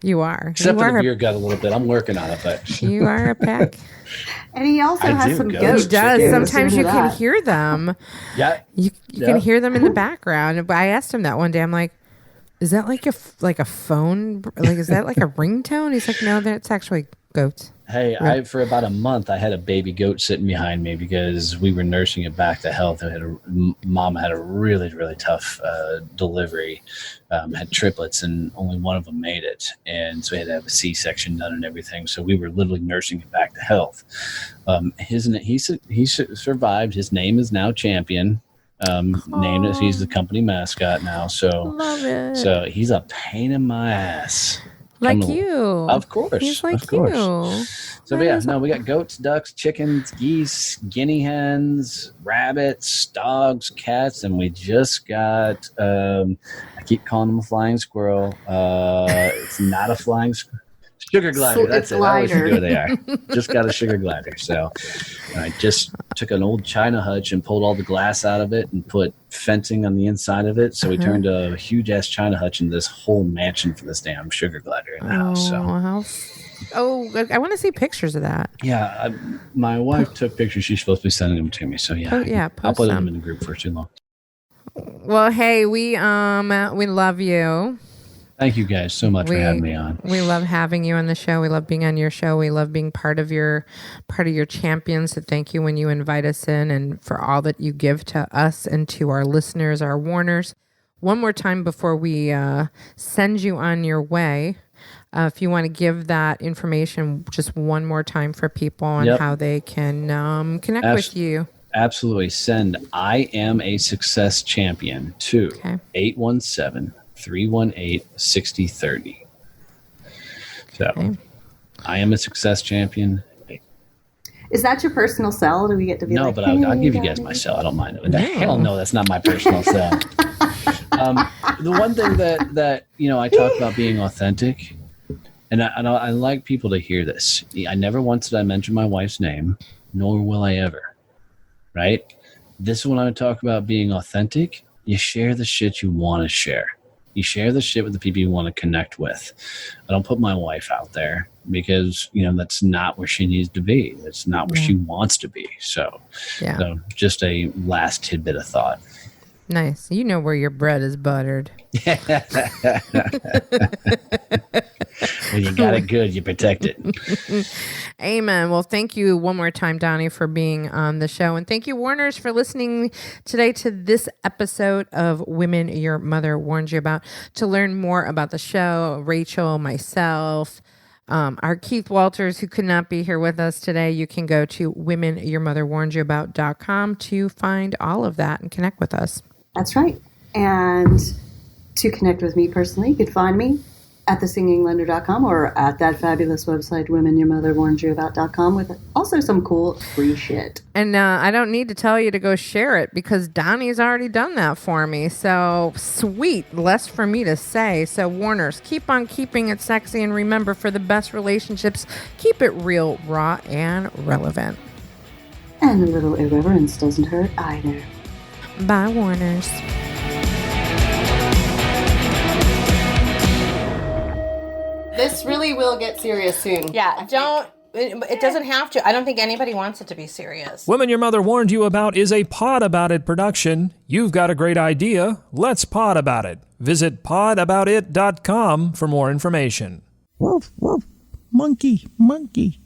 You are. Except for the beard gut a little bit. I'm working on it, but you are a pack. And he also has some goats. He does. Sometimes you can hear them. Yeah. You can hear them in the background. But I asked him that one day. I'm like, is that like a phone? Like, is that like a ringtone? He's like, no, that's actually goats. Hey, for about a month, I had a baby goat sitting behind me because we were nursing it back to health. Mom had a really, really tough delivery, had triplets, and only one of them made it. And so we had to have a C-section done and everything. So we were literally nursing it back to health. He survived. His name is now Champion. Named as he's the company mascot now. So, love it. So he's a pain in my ass. Like you. Of course. He's like of course. you. So, we got goats, ducks, chickens, geese, guinea hens, rabbits, dogs, cats, and we just got, I keep calling them a flying squirrel. It's not a flying squirrel. Sugar glider. That's it. I always forget who they are. Just got a sugar glider. So I just took an old China hutch and pulled all the glass out of it and put fencing on the inside of it. So we turned a huge ass China hutch into this whole mansion for this damn sugar glider in the house. So. I want to see pictures of that. Yeah, my wife took pictures. She's supposed to be sending them to me. So I'll put them in the group for too long. Well, hey, we love you. Thank you guys so much for having me on. We love having you on the show. We love being on your show. We love being part of your champions. So thank you when you invite us in and for all that you give to us and to our listeners, our warners. One more time before we send you on your way, if you want to give that information just one more time for people on how they can connect with you. Absolutely. Send I am a success champion to 817-318-6030. So, I am a success champion. Is that your personal cell? Do we get to be but I'll give you guys my cell. I don't mind it. Hell no, that's not my personal cell. The one thing that I talk about being authentic, and I like people to hear this. I never once did I mention my wife's name, nor will I ever. Right? This is when I talk about being authentic. You share the shit you want to share. You share the shit with the people you want to connect with. I don't put my wife out there because, that's not where she needs to be. That's not where she wants to be. So just a last tidbit of thought. Nice. You know where your bread is buttered. When you got it good, you protect it. Amen. Well, thank you one more time, Donnie, for being on the show. And thank you, Warners, for listening today to this episode of Women Your Mother Warned You About. To learn more about the show, Rachel, myself, our Keith Walters, who could not be here with us today, you can go to womenyourmotherwarnedyouabout.com to find all of that and connect with us. That's right. And to connect with me personally, you can find me at thesinginglender.com or at that fabulous website, womenyourmotherwarnedyouabout.com, with also some cool free shit. And I don't need to tell you to go share it because Donnie's already done that for me. So sweet, less for me to say. So Warners, keep on keeping it sexy, and remember, for the best relationships, keep it real, raw, and relevant. And a little irreverence doesn't hurt either. Bye, Warners. This really will get serious soon. Yeah, it doesn't have to. I don't think anybody wants it to be serious. Women Your Mother Warned You About is a Pod About It production. You've got a great idea. Let's pod about it. Visit podaboutit.com for more information. Woof, woof. Monkey, monkey.